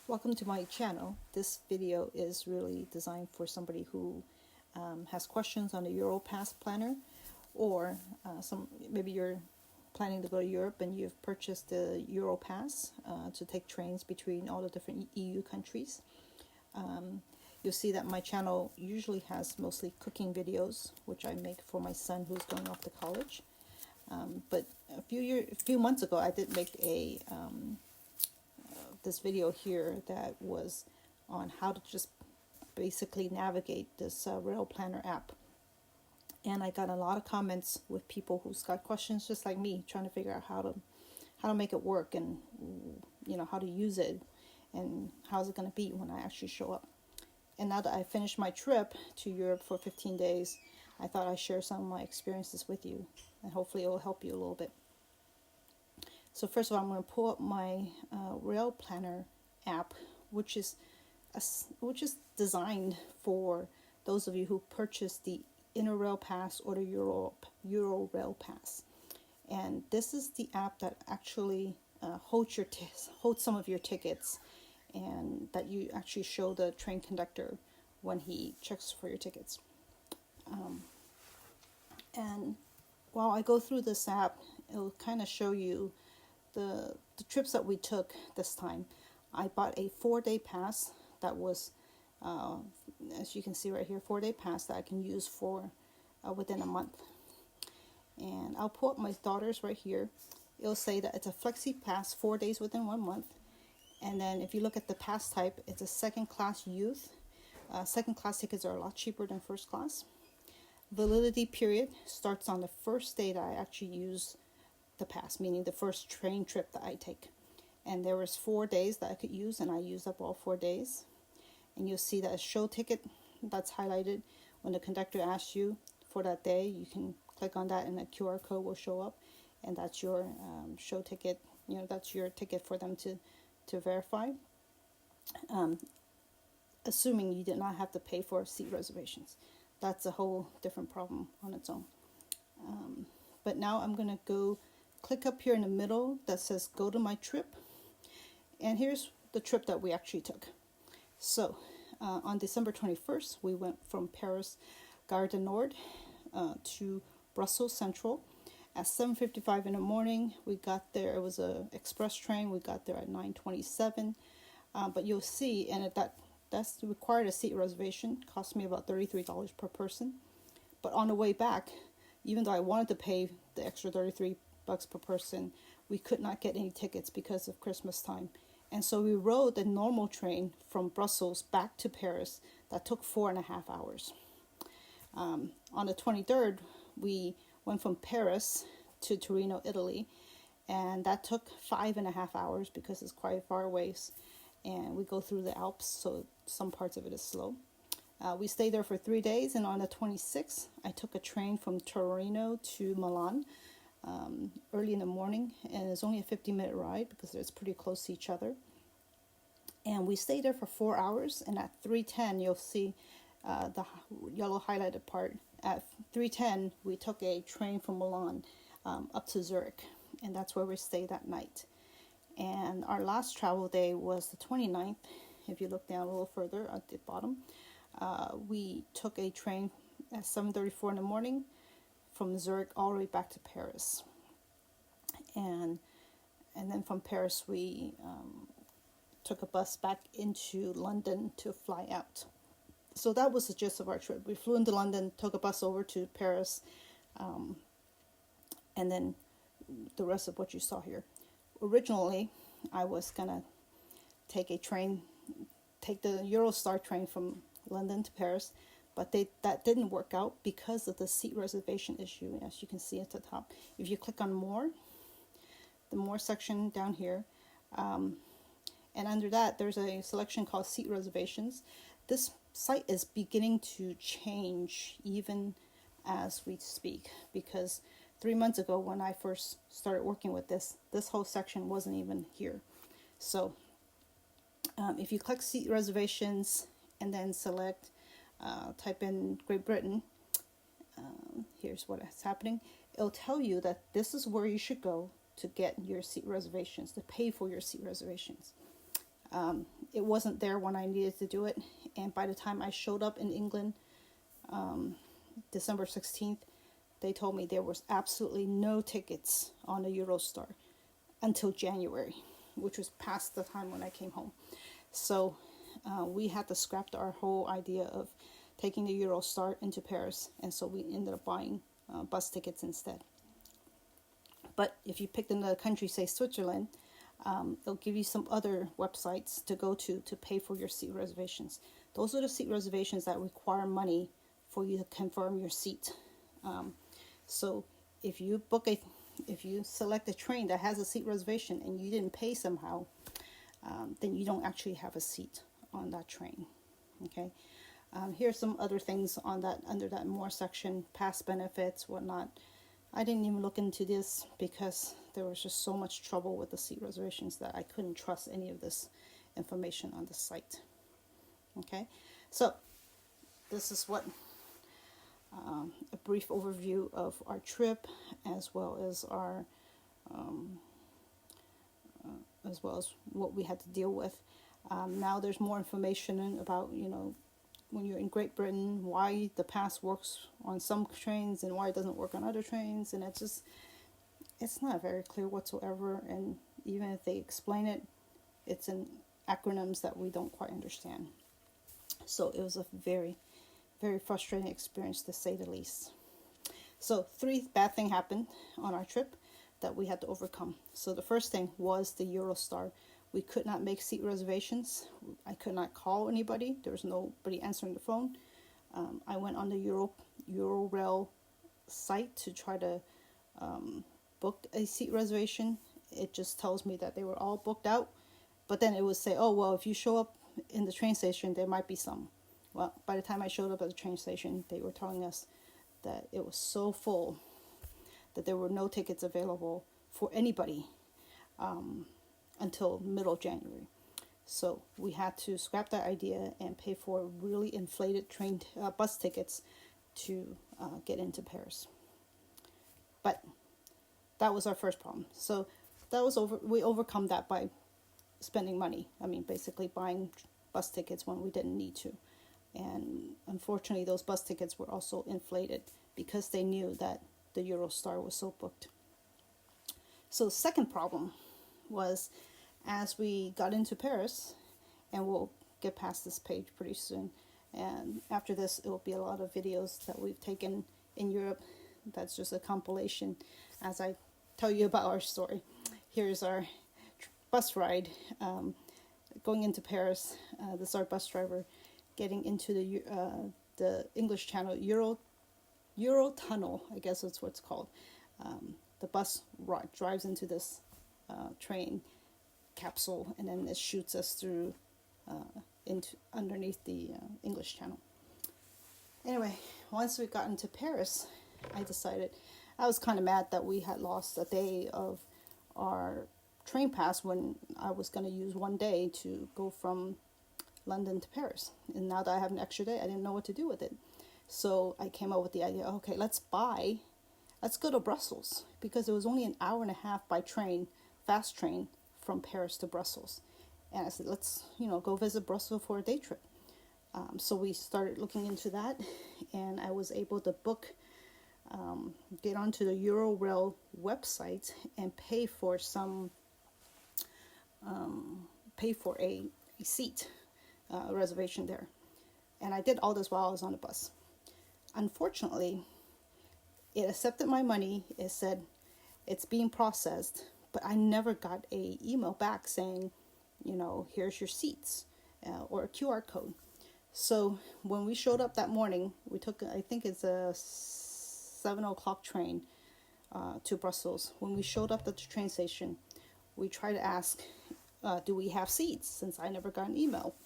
Welcome to my channel. This video is really designed for somebody who has questions on the Europass planner, or maybe you're planning to go to Europe and you've purchased the Europass to take trains between all the different EU countries. You'll see that my channel usually has mostly cooking videos, which I make for my son who's going off to college. But a few months ago, I did make this video here that was on how to just basically navigate this rail planner app. And I got a lot of comments with people who's got questions just like me, trying to figure out how to make it work, and how to use it, and how's it going to be when I actually show up. And now that I finished my trip to Europe for 15 days, I thought I'd share some of my experiences with you, and hopefully it will help you a little bit. So first of all, I'm going to pull up my rail planner app, which is designed for those of you who purchased the Eurail pass or the Eurail pass. And this is the app that actually holds some of your tickets, and that you actually show the train conductor when he checks for your tickets. And while I go through this app, it'll kind of show you the trips that we took this time. I bought a 4-day pass that was, as you can see right here, 4-day pass that I can use for within a month. And I'll pull up my daughter's right here. It'll say that it's a flexi pass, 4 days within 1 month. And then if you look at the pass type, it's a second class youth. Second class tickets are a lot cheaper than first class. Validity period starts on the first day that I actually use the pass, meaning the first train trip that I take. And there was 4 days that I could use, and I used up all 4 days. And you'll see that a show ticket that's highlighted. When the conductor asks you for that day, you can click on that and a QR code will show up, and that's your show ticket. That's your ticket for them to verify, assuming you did not have to pay for seat reservations. That's a whole different problem on its own. But now I'm going to click up here in the middle that says go to my trip, and here's the trip that we actually took. So on December 21st, we went from Paris Gare du Nord to Brussels Central at 7:55 in the morning. We got there. It was an express train. We got there at 9:27. But you'll see, and that's required a seat reservation. Cost me about $33 per person. But on the way back, even though I wanted to pay the extra $33 per person, we could not get any tickets because of Christmas time. And so we rode the normal train from Brussels back to Paris that took 4.5 hours. On the 23rd, we went from Paris to Torino, Italy, and that took 5.5 hours because it's quite far away, and we go through the Alps, so some parts of it is slow. We stayed there for 3 days, and on the 26th, I took a train from Torino to Milan early in the morning, and it's only a 50-minute ride because it's pretty close to each other. And we stayed there for 4 hours, and at 3:10, you'll see the yellow highlighted part. At 3:10, we took a train from Milan up to Zurich, and that's where we stayed that night. And our last travel day was the 29th. If you look down a little further at the bottom, we took a train at 7:34 in the morning from Zurich all the way back to Paris. And then from Paris, we took a bus back into London to fly out. So that was the gist of our trip. We flew into London, took a bus over to Paris, and then the rest of what you saw here. Originally, I was going to take the Eurostar train from London to Paris, but that didn't work out because of the seat reservation issue, as you can see at the top. If you click on more, the more section down here, and under that, there's a selection called seat reservations. This site is beginning to change even as we speak, because 3 months ago when I first started working with this whole section wasn't even here. So if you click seat reservations and then select, type in Great Britain, here's what's happening. It'll tell you that this is where you should go to get your seat reservations, to pay for your seat reservations. It wasn't there when I needed to do it, and by the time I showed up in England, December 16th, they told me there was absolutely no tickets on the Eurostar until January, which was past the time when I came home. So we had to scrap our whole idea of taking the Eurostar into Paris, and so we ended up buying bus tickets instead. But if you picked another country, say Switzerland, they'll give you some other websites to go to pay for your seat reservations. Those are the seat reservations that require money for you to confirm your seat. So if you select a train that has a seat reservation and you didn't pay somehow, then you don't actually have a seat on that train. Okay. Here's some other things on that, under that more section, past benefits, whatnot. I didn't even look into this because there was just so much trouble with the seat reservations that I couldn't trust any of this information on the site. Okay, so this is what a brief overview of our trip, as well as what we had to deal with. Now there's more information about, when you're in Great Britain, why the pass works on some trains and why it doesn't work on other trains, and it's not very clear whatsoever, and even if they explain it, it's in acronyms that we don't quite understand. So it was a very, very frustrating experience, to say the least. So 3 bad things happened on our trip that we had to overcome. So the first thing was the Eurostar. We could not make seat reservations. I could not call anybody. There was nobody answering the phone. I went on the Eurail site to try to book a seat reservation. It just tells me that they were all booked out. But then it would say, oh, well, if you show up in the train station, there might be some. Well, by the time I showed up at the train station, they were telling us that it was so full that there were no tickets available for anybody until middle January. So we had to scrap that idea and pay for really inflated bus tickets to get into Paris. But that was our first problem. So that was we overcome that by spending money. I mean, basically buying bus tickets when we didn't need to. And unfortunately, those bus tickets were also inflated because they knew that the Eurostar was so booked. So second problem was, as we got into Paris, and we'll get past this page pretty soon, and after this it will be a lot of videos that we've taken in Europe. That's just a compilation as I tell you about our story. Here's our bus ride going into Paris. This is our bus driver getting into the English Channel, Euro Tunnel, I guess that's what it's called. The bus drives into this train capsule, and then it shoots us through into underneath the English Channel. Anyway, once we got into Paris, I was kind of mad that we had lost a day of our train pass when I was going to use one day to go from London to Paris. And now that I have an extra day, I didn't know what to do with it. So I came up with the idea, okay, let's go to Brussels, because it was only an hour and a half by train, fast train, from Paris to Brussels. And I said, let's, go visit Brussels for a day trip. So we started looking into that, and I was able to get onto the Eurail website and pay for a seat reservation there. And I did all this while I was on the bus. Unfortunately, it accepted my money. It said it's being processed, but I never got a email back saying, here's your seats or a QR code. So when we showed up that morning, we took, I think it's a 7:00 train to Brussels. When we showed up at the train station, we tried to ask, do we have seats, since I never got an email.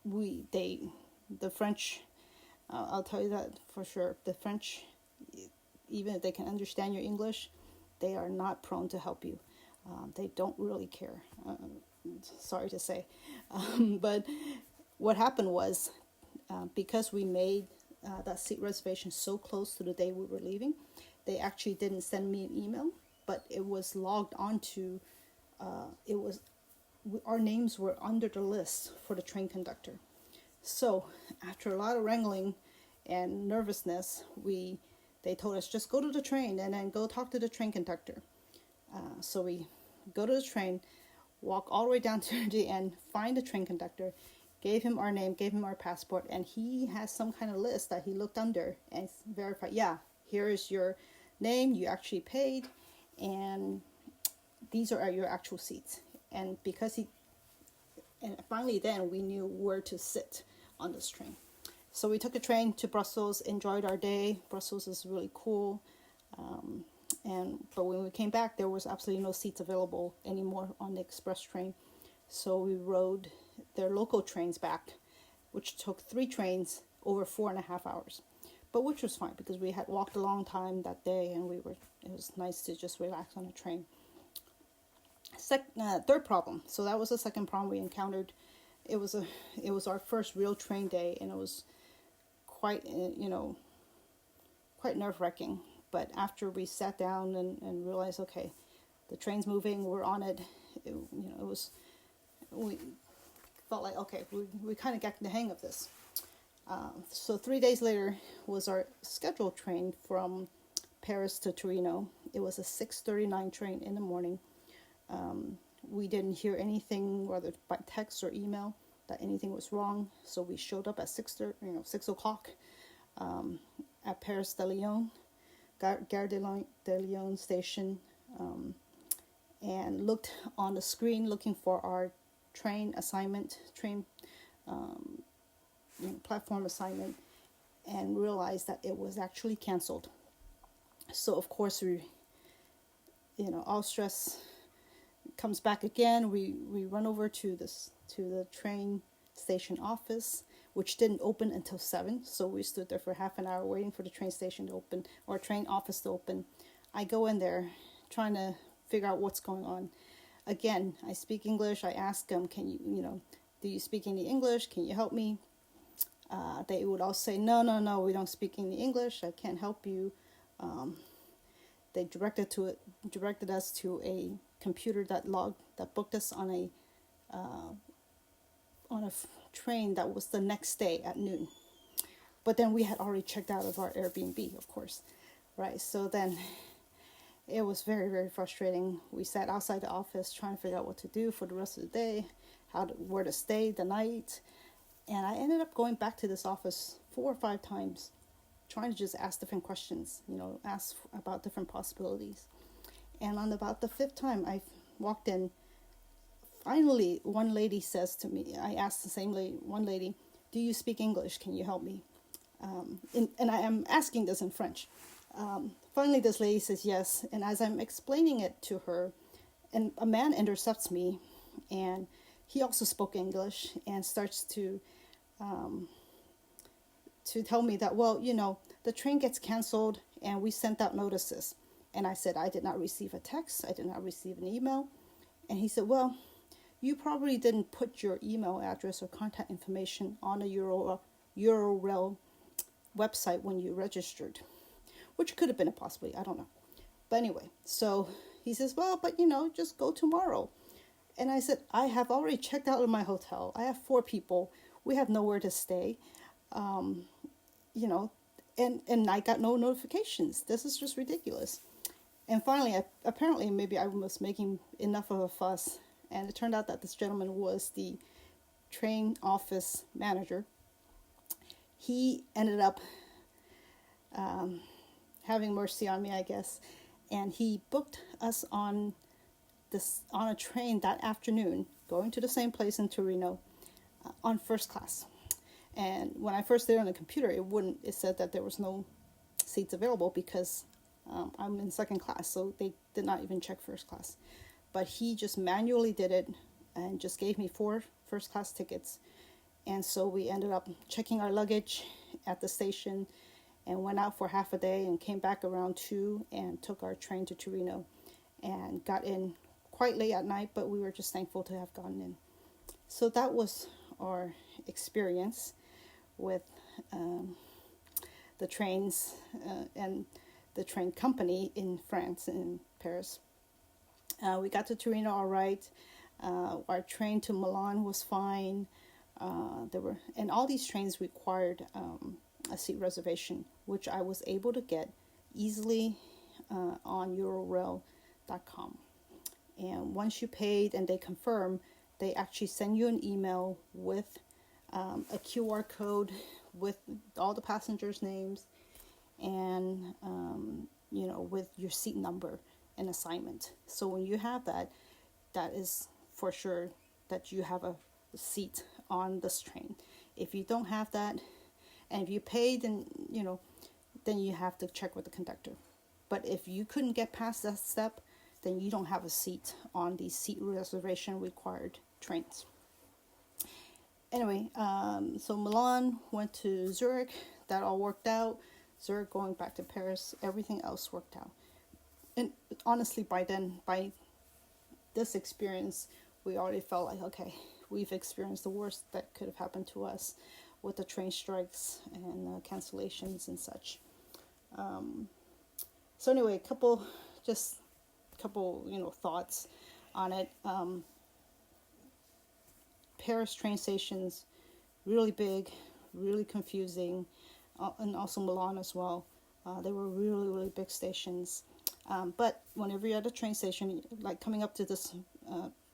The French, I'll tell you that for sure, the French, even if they can understand your English, they are not prone to help you. They don't really care, sorry to say. But what happened was, because we made that seat reservation so close to the day we were leaving, they actually didn't send me an email, but it was logged onto, it was our names were under the list for the train conductor. So after a lot of wrangling and nervousness, they told us just go to the train and then go talk to the train conductor. So we go to the train, walk all the way down to the end, find the train conductor, gave him our name, gave him our passport, and he has some kind of list that he looked under and verified, yeah, here is your name, you actually paid, and these are your actual seats. And and finally then we knew where to sit on this train. So we took a train to Brussels, enjoyed our day. Brussels is really cool. But when we came back, there was absolutely no seats available anymore on the express train. So we rode their local trains back, which took 3 trains over 4.5 hours. But which was fine because we had walked a long time that day, and it was nice to just relax on a train. Third problem. So that was the second problem we encountered. It was our first real train day, and it was quite quite nerve-wracking. But after we sat down and realized, okay, the train's moving, we're on it. We felt like, okay, we kind of got the hang of this. So 3 days later was our scheduled train from Paris to Torino. It was a 6:39 train in the morning. We didn't hear anything, whether by text or email, that anything was wrong. So we showed up at 6 o'clock at Paris de Lyon, Gare de Lyon station, and looked on the screen looking for our train platform assignment, and realized that it was actually canceled. So of course all stress comes back again. We run over to the train station office, which didn't open until 7. So we stood there for half an hour waiting for the train station to open, or train office to open. I go in there trying to figure out what's going on. Again, I speak English. I ask them, do you speak any English? Can you help me? They would all say, no, we don't speak any English. I can't help you. They directed us to a computer that booked us on a train that was the next day at noon. But then we had already checked out of our Airbnb, of course, right? So then it was very, very frustrating. We sat outside the office trying to figure out what to do for the rest of the day, where to stay the night. And I ended up going back to this office 4 or 5 times, trying to just ask different questions, ask about different possibilities. And on about the 5th time I walked in, finally one lady says to me, I asked the same lady, one lady, do you speak English? Can you help me? And I am asking this in French. Finally this lady says yes, and as I'm explaining it to her, and a man intercepts me, and he also spoke English, and starts to tell me that, well, the train gets canceled and we sent out notices. And I said, I did not receive a text. I did not receive an email. And he said, well, you probably didn't put your email address or contact information on a Eurail website when you registered, which could have been a possibility. I don't know. But anyway, so he says, well, but just go tomorrow. And I said, I have already checked out of my hotel. I have 4 people. We have nowhere to stay. And I got no notifications. This is just ridiculous. And finally, apparently, maybe I was making enough of a fuss. And it turned out that this gentleman was the train office manager. He ended up having mercy on me, I guess. And he booked us on a train that afternoon, going to the same place in Torino, on first class. And when I first did it on the computer, it said that there was no seats available because I'm in second class, so they did not even check first class. But he just manually did it and just gave me 4 first class tickets. And so we ended up checking our luggage at the station and went out for half a day and came back around 2 and took our train to Torino and got in quite late at night, but we were just thankful to have gotten in. So that was our experience with the trains and the train company in France, in Paris. We got to Torino all right. Our train to Milan was fine. And all these trains required a seat reservation, which I was able to get easily on Eurail.com. And once you paid and they confirm, they actually send you an email with a QR code with all the passengers' names and with your seat number and assignment. So when you have that, that is for sure that you have a seat on this train. If you don't have that, and if you pay, then you have to check with the conductor. But if you couldn't get past that step, then you don't have a seat on these seat reservation required trains. Anyway, so Milan went to Zurich. That all worked out. Zurich going back to Paris. Everything else worked out. And honestly, by this experience, we already felt like, okay, we've experienced the worst that could have happened to us with the train strikes and cancellations and such. So anyway, couple thoughts on it. Paris train stations, really big, really confusing, and also Milan as well. They were really, really big stations. But whenever you're at a train station, like coming up to this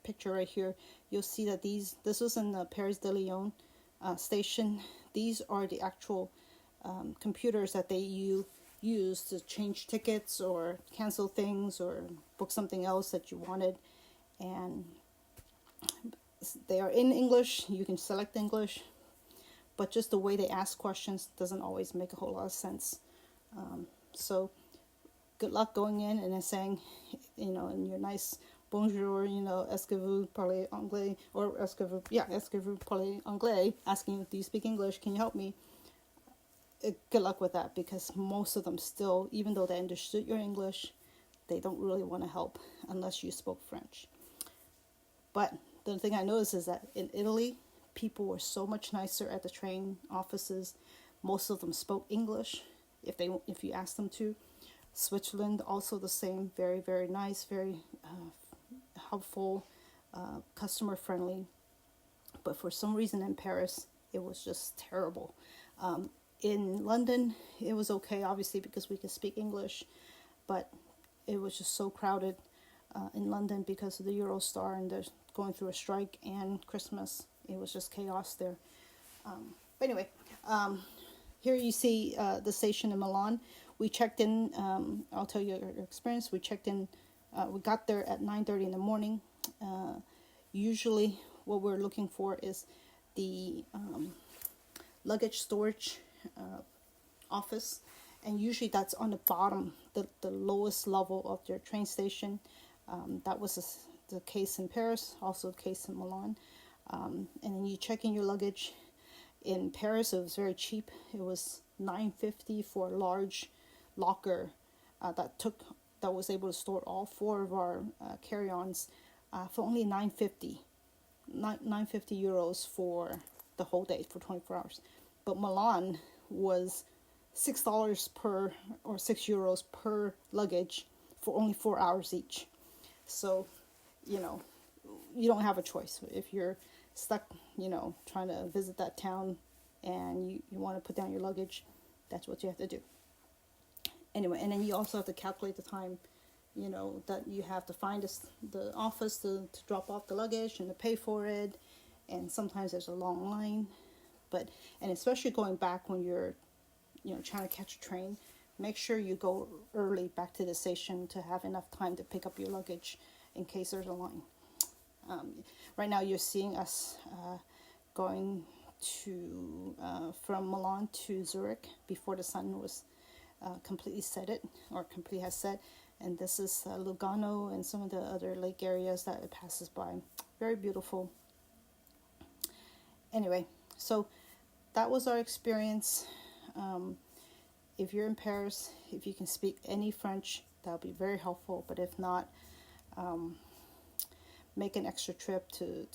picture right here, you'll see that this was in the Paris de Lyon station. These are the actual computers that they use to change tickets or cancel things or book something else that you wanted. And they are in English. You can select English, but just the way they ask questions doesn't always make a whole lot of sense. So good luck going in and then saying, in your nice bonjour, est-ce que vous parlez anglais, or est-ce que vous parlez anglais, asking, do you speak English, can you help me? Good luck with that, because most of them still, even though they understood your English, they don't really want to help unless you spoke French. But the thing I noticed is that in Italy, people were so much nicer at the train offices. Most of them spoke English if you asked them to. Switzerland, also the same, very, very nice, very helpful, customer friendly. But for some reason in Paris, it was just terrible. In London, it was okay, obviously, because we could speak English, but it was just so crowded in London because of the Eurostar and they're going through a strike and Christmas. It was just chaos there. But anyway, here you see the station in Milan. We checked in, I'll tell you our experience. We checked in, we got there at 9:30 in the morning. Usually what we're looking for is the luggage storage office, and usually that's on the bottom, the lowest level of your train station. That was the case in Paris, also the case in Milan. And then you check in your luggage. In Paris, it was very cheap. It was $9.50 for a large locker that was able to store all four of our carry-ons for only €9.50 for the whole day, for 24 hours. But Milan was $6 per, or €6 per luggage for only 4 hours each. So, you don't have a choice. If you're stuck, trying to visit that town and you want to put down your luggage, that's what you have to do. Anyway, and then you also have to calculate the time, that you have to find the office to drop off the luggage and to pay for it. And sometimes there's a long line. And especially going back when you're, trying to catch a train, make sure you go early back to the station to have enough time to pick up your luggage in case there's a line. Right now you're seeing us going to from Milan to Zurich before the sun was completely has set. And this is Lugano and some of the other lake areas that it passes by. Very beautiful. Anyway, so that was our experience. If you're in Paris, if you can speak any French, that would be very helpful. But if not, make an extra trip to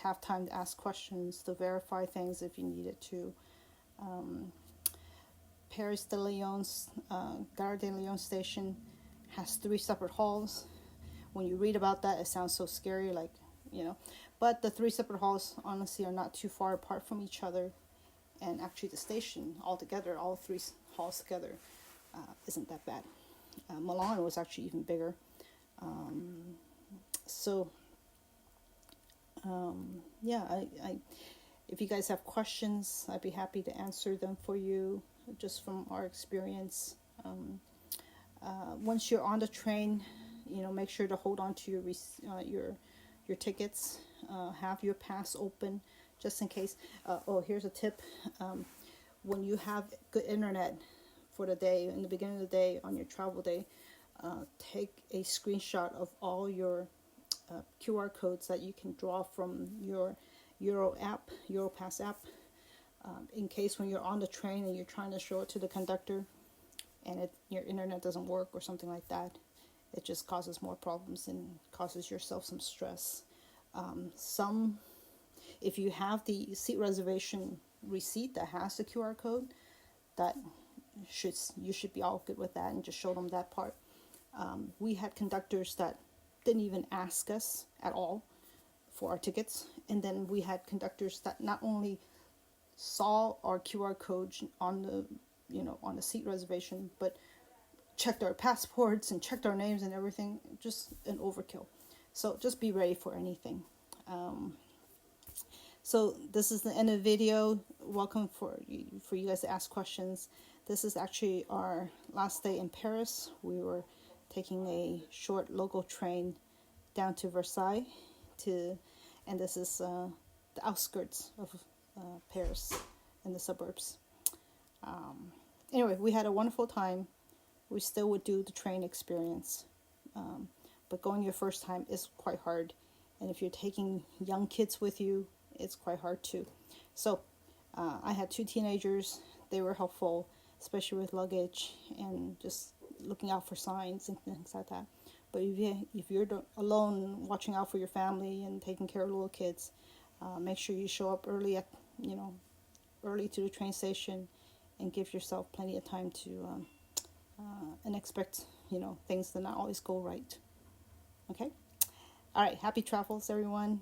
have time to ask questions, to verify things if you needed to. Paris Gare de Lyon station has 3 separate halls when you read about that, it sounds so scary, like, you know. But the 3 separate halls, honestly, are not too far apart from each other. And actually, the station altogether, all 3 halls together, isn't that bad. Milan was actually even bigger. So, yeah, I if you guys have questions, I'd be happy to answer them for you, just from our experience. Once you're on the train, you know, make sure to hold on to your tickets. Have your pass open, just in case. Here's a tip. When you have good internet for the day, in the beginning of the day, on your travel day, take a screenshot of all your QR codes that you can draw from your Europass app, in case when you're on the train and you're trying to show it to the conductor and your internet doesn't work or something like that. It just causes more problems and causes yourself some stress. If you have the seat reservation receipt that has the QR code, you should be all good with that, and just show them that part. We had conductors that didn't even ask us at all for our tickets, and then we had conductors that not only saw our QR code on the seat reservation, but checked our passports and checked our names and everything. Just an overkill. So just be ready for anything. So this is the end of the video. Welcome for you guys to ask questions. This is actually our last day in Paris. We were taking a short local train down to Versailles, and this is the outskirts of Paris in the suburbs. Anyway, we had a wonderful time. We still would do the train experience, but going your first time is quite hard, and if you're taking young kids with you, it's quite hard too. So I had 2 teenagers. They were helpful, especially with luggage and just looking out for signs and things like that. But if you're alone, watching out for your family and taking care of little kids, make sure you show up early to the train station, and give yourself plenty of time to and expect things to not always go right. Okay. All right. Happy travels, everyone.